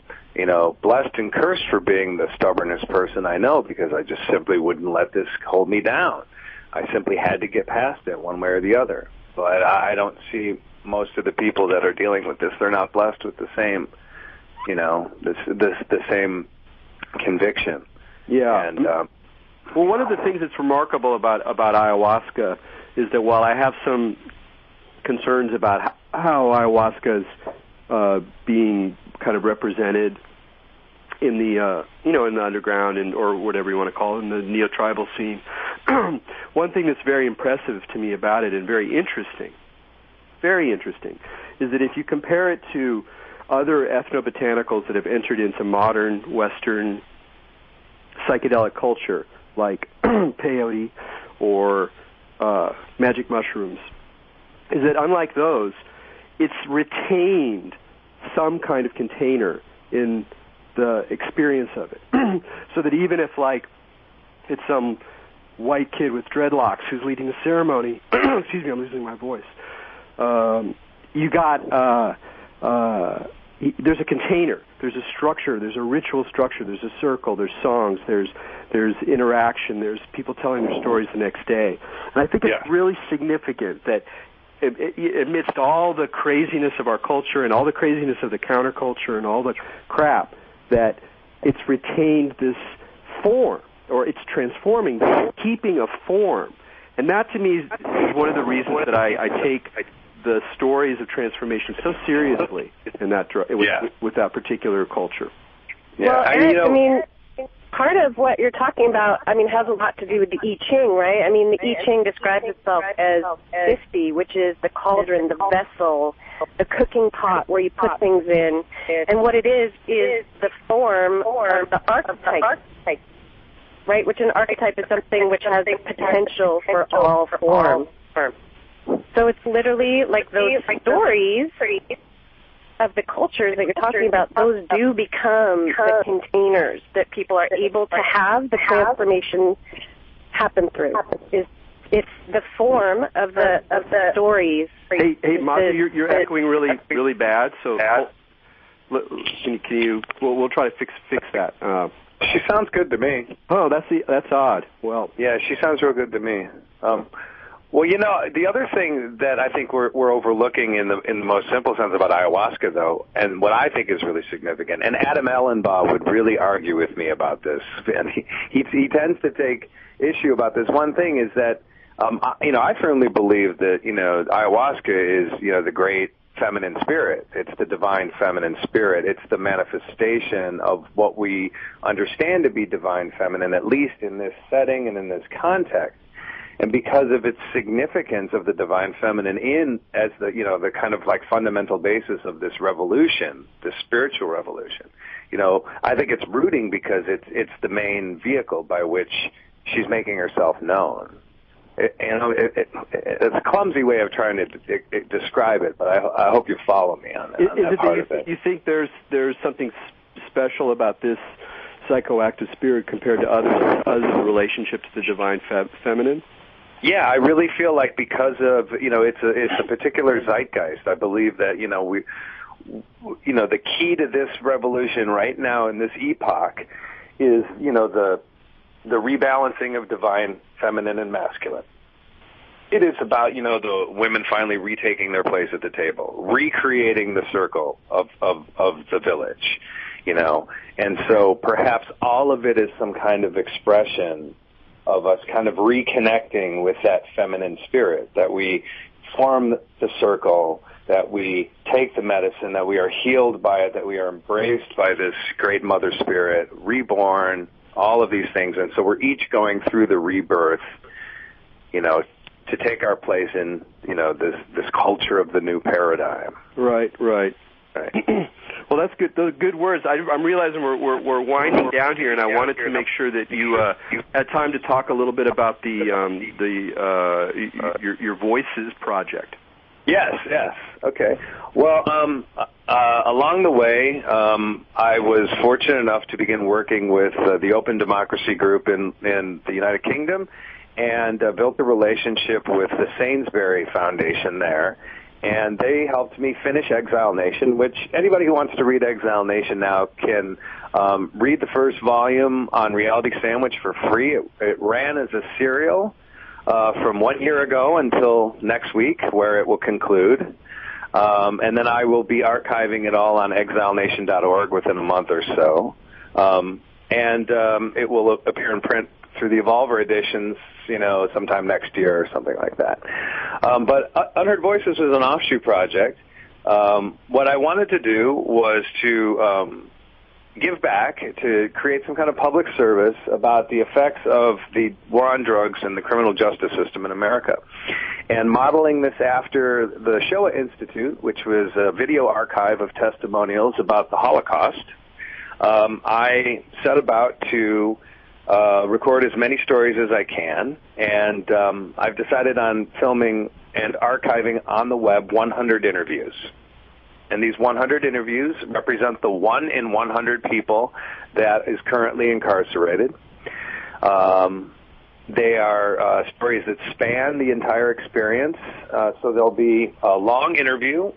blessed and cursed for being the stubbornest person I know, because I just simply wouldn't let this hold me down. I simply had to get past it one way or the other. But I don't see most of the people that are dealing with this, they're not blessed with the same, the same conviction. Yeah. And, well, one of the things that's remarkable about ayahuasca is that while I have some concerns about how ayahuasca is being kind of represented in the in the underground or whatever you want to call it, in the neo-tribal scene, one thing that's very impressive to me about it, and very interesting, is that if you compare it to other ethnobotanicals that have entered into modern Western psychedelic culture, like peyote or magic mushrooms, is that unlike those, it's retained some kind of container in the experience of it. So that even if, it's some white kid with dreadlocks who's leading the ceremony, excuse me, I'm losing my voice, you got, there's a container, there's a structure, there's a ritual structure, there's a circle, there's songs, there's interaction, there's people telling their stories the next day. And I think it's really significant that amidst all the craziness of our culture and all the craziness of the counterculture and all the crap, that it's retained this form, or it's transforming, but keeping a form. And that, to me, is one of the reasons that I take the stories of transformation so seriously in that with that particular culture. Well, Erik, part of what you're talking about, has a lot to do with the I Ching, right? The I Ching describes itself as 50, which is the cauldron, the vessel, the cooking pot where you put things in. And what it is the form of the archetype, right? Which an archetype is something which has the potential for all forms. So it's literally like those stories of the cultures that you're talking about, those do become the containers that people are able to have the transformation happen through. It's the form of the stories. Hey, Mazda, you're echoing really bad. So can you? We'll try to fix that. She sounds good to me. Oh, that's odd. Well, yeah, she sounds real good to me. Well, the other thing that I think we're overlooking in the most simple sense about ayahuasca, though, and what I think is really significant, and Adam Ellenbaugh would really argue with me about this, and he tends to take issue about this. One thing is that, I firmly believe that, ayahuasca is, the great feminine spirit. It's the divine feminine spirit. It's the manifestation of what we understand to be divine feminine, at least in this setting and in this context. And because of its significance of the divine feminine as the kind of fundamental basis of this revolution, this spiritual revolution, I think it's rooting because it's the main vehicle by which she's making herself known. It's a clumsy way of trying to describe it, but I hope you follow me on that part of it. You think there's something special about this psychoactive spirit compared to others as a relationship to the divine feminine? Yeah, I really feel like because of, it's a particular zeitgeist. I believe that, the key to this revolution right now in this epoch is, the rebalancing of divine, feminine, and masculine. It is about, the women finally retaking their place at the table, recreating the circle of the village, And so perhaps all of it is some kind of expression of us kind of reconnecting with that feminine spirit, that we form the circle, that we take the medicine, that we are healed by it, that we are embraced by this great mother spirit, reborn, all of these things. And so we're each going through the rebirth, to take our place in, this culture of the new paradigm. Right. Well, that's good. Those good words. I'm realizing we're winding down here, and I wanted to make sure that you had time to talk a little bit about your Voices project. Yes. Okay. Well, along the way, I was fortunate enough to begin working with the Open Democracy Group in the United Kingdom, and built a relationship with the Sainsbury Foundation there. And they helped me finish Exile Nation, which anybody who wants to read Exile Nation now can read the first volume on Reality Sandwich for free. It ran as a serial from 1 year ago until next week, where it will conclude. And then I will be archiving it all on exilenation.org within a month or so. And it will appear in print through the Evolver editions, sometime next year or something like that. But Unheard Voices was an offshoot project. What I wanted to do was to give back, to create some kind of public service about the effects of the war on drugs and the criminal justice system in America. And modeling this after the Shoah Institute, which was a video archive of testimonials about the Holocaust, I set about to record as many stories as I can, and I've decided on filming and archiving on the web 100 interviews. And these 100 interviews represent the 1 in 100 people that is currently incarcerated. They are stories that span the entire experience. So there'll be a long interview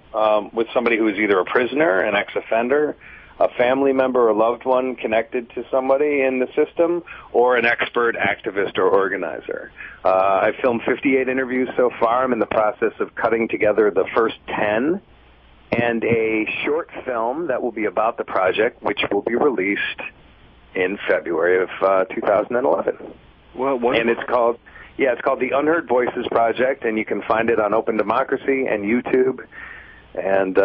with somebody who is either a prisoner, an ex-offender, a family member or loved one connected to somebody in the system, or an expert activist or organizer. I've filmed 58 interviews so far. I'm in the process of cutting together the first 10, and a short film that will be about the project, which will be released in February of 2011. Well, and it's called the Unheard Voices Project, and you can find it on Open Democracy and YouTube. And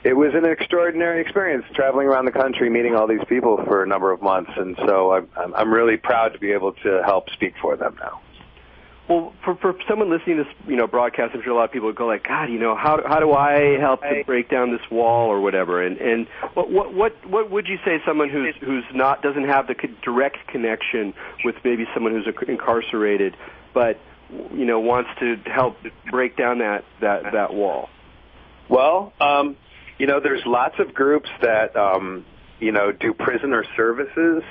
it was an extraordinary experience traveling around the country, meeting all these people for a number of months, and so I'm really proud to be able to help speak for them now. Well, for someone listening to this, broadcast, I'm sure a lot of people would go like, God, how do I help to break down this wall or whatever? And what would you say someone who's doesn't have the direct connection with maybe someone who's incarcerated, but wants to help break down that wall? Well, there's lots of groups that do prisoner services,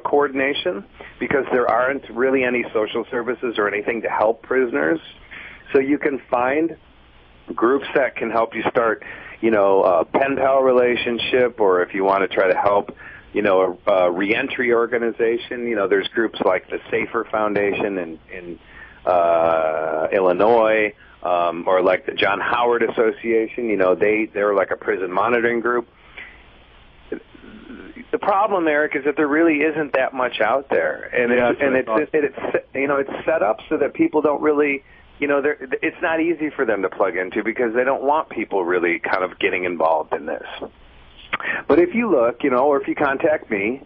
coordination, because there aren't really any social services or anything to help prisoners. So you can find groups that can help you start, a pen pal relationship, or if you want to try to help, a reentry organization. There's groups like the Safer Foundation in Illinois, or like the John Howard Association. They're like a prison monitoring group. The problem, Eric, is that there really isn't that much out there, and it's set up so that people don't really, it's not easy for them to plug into because they don't want people really kind of getting involved in this. But if you look, or if you contact me,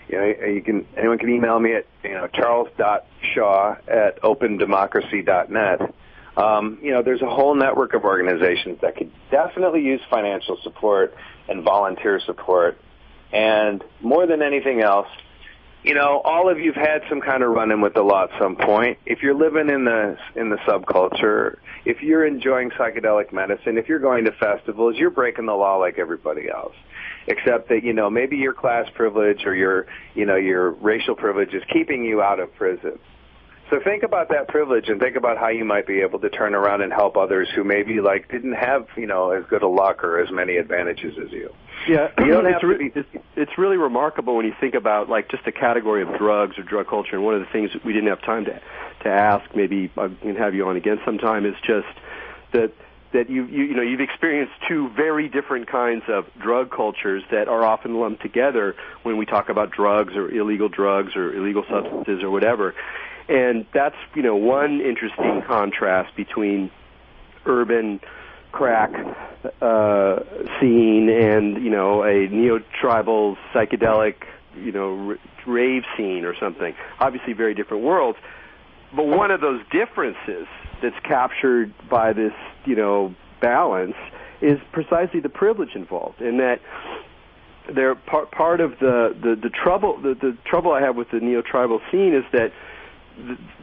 anyone can email me at charles.shaw@opendemocracy.net. There's a whole network of organizations that could definitely use financial support and volunteer support. And more than anything else, all of you've had some kind of run-in with the law at some point. If you're living in the subculture, if you're enjoying psychedelic medicine, if you're going to festivals, you're breaking the law like everybody else. Except that, maybe your class privilege or your racial privilege is keeping you out of prison. So think about that privilege and think about how you might be able to turn around and help others who maybe like didn't have, you know, as good a luck or as many advantages as you. Yeah, you don't have to be... it's really remarkable when you think about like just the category of drugs or drug culture. And one of the things that we didn't have time to ask, maybe I can have you on again sometime, is just that you've experienced two very different kinds of drug cultures that are often lumped together when we talk about drugs or illegal substances or whatever. And that's, you know, one interesting contrast between urban crack scene and, you know, a neo-tribal psychedelic, you know, rave scene or something. Obviously very different worlds. But one of those differences that's captured by this, you know, balance is precisely the privilege involved, in that they're part of the trouble I have with the neo-tribal scene is that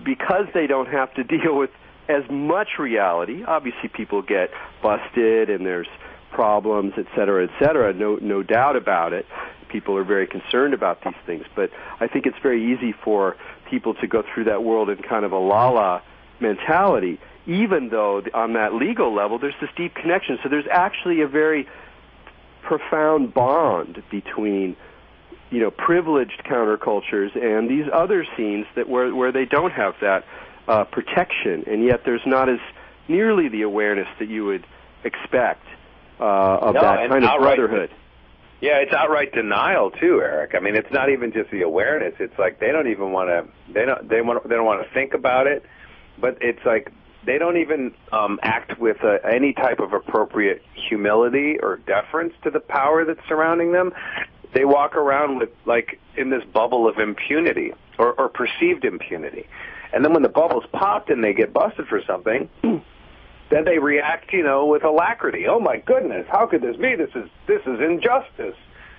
because they don't have to deal with as much reality. Obviously people get busted and there's problems, et cetera, no doubt about it. People are very concerned about these things, but I think it's very easy for people to go through that world in kind of a la-la mentality, even though on that legal level there's this deep connection. So there's actually a very profound bond between, you know, privileged countercultures and these other scenes that where they don't have that protection, and yet there's not as nearly the awareness that you would expect of that kind of brotherhood. Yeah, it's outright denial too, Eric. I mean, it's not even just the awareness. It's like they don't even want to. They don't want to think about it. But it's like they don't even act with any type of appropriate humility or deference to the power that's surrounding them. They walk around with, like, in this bubble of impunity or perceived impunity. And then when the bubble's popped and they get busted for something, then they react, you know, with alacrity. Oh my goodness, how could this be? This is injustice,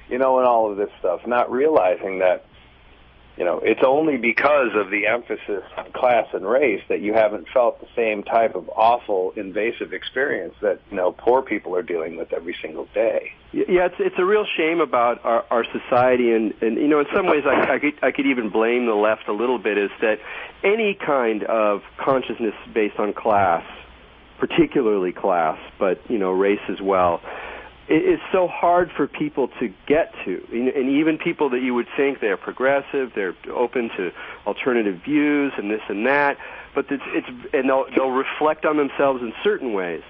you know, and all of this stuff, not realizing that, you know, it's only because of the emphasis on class and race that you haven't felt the same type of awful, invasive experience that, you know, poor people are dealing with every single day. Yeah, it's a real shame about our society, and you know, in some ways I could even blame the left a little bit, is that any kind of consciousness based on class, particularly class, but, you know, race as well, it's so hard for people to get to, and even people that you would think they're progressive, they're open to alternative views and this and that, but and they'll reflect on themselves in certain ways.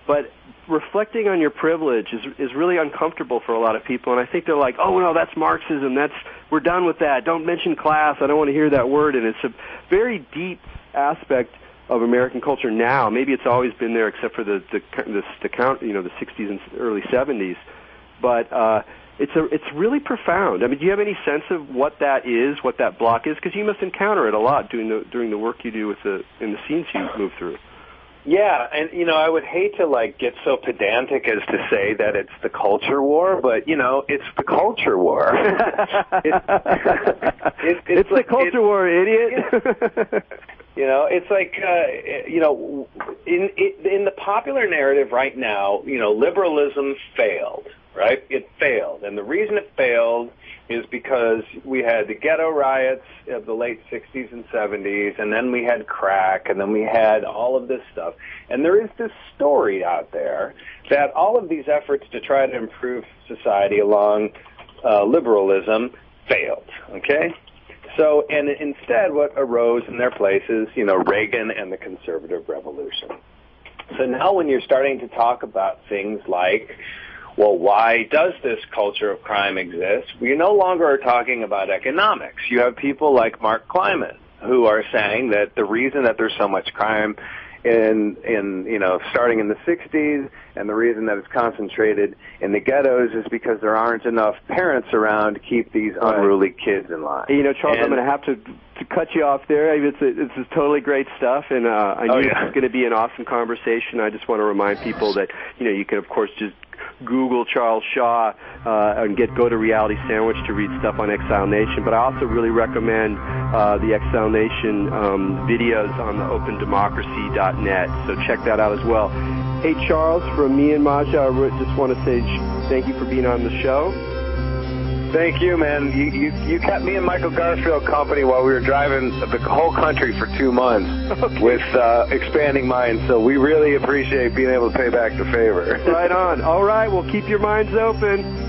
But reflecting on your privilege is really uncomfortable for a lot of people, and I think they're like, oh no, that's Marxism, we're done with that. Don't mention class. I don't want to hear that word. And it's a very deep aspect of American culture now. Maybe it's always been there, except for the 60s and early 70s. But it's really profound. I mean, do you have any sense of what that is, what that block is? Because you must encounter it a lot during the work you do in the scenes you move through. Yeah, and, you know, I would hate to, like, get so pedantic as to say that it's the culture war, but, you know, it's the culture war. it's like, the culture war, idiot. You know, it's like, you know, in the popular narrative right now, you know, liberalism failed, right? It failed. And the reason it failed is because we had the ghetto riots of the late 60s and 70s, and then we had crack, and then we had all of this stuff. And there is this story out there that all of these efforts to try to improve society along liberalism failed, okay? So, and instead what arose in their place is, you know, Reagan and the conservative revolution. So now when you're starting to talk about things like, well, why does this culture of crime exist? We no longer are talking about economics. You have people like Mark Kleiman who are saying that the reason that there's so much crime in you know, starting in the 60s, and the reason that it's concentrated in the ghettos is because there aren't enough parents around to keep these unruly kids in line. You know, Charles, I'm going to have to cut you off there. It's totally great stuff, and I knew it was going to be an awesome conversation. I just want to remind people that, you know, you can, of course, just Google Charles Shaw and go to Reality Sandwich to read stuff on Exile Nation. But I also really recommend the Exile Nation videos on the opendemocracy.net. So check that out as well. Hey, Charles, from me and Maja, I just want to say thank you for being on the show. Thank you, man. You kept me and Michael Garfield company while we were driving the whole country for 2 months with expanding minds, so we really appreciate being able to pay back the favor. Right on. All right, well, keep your minds open.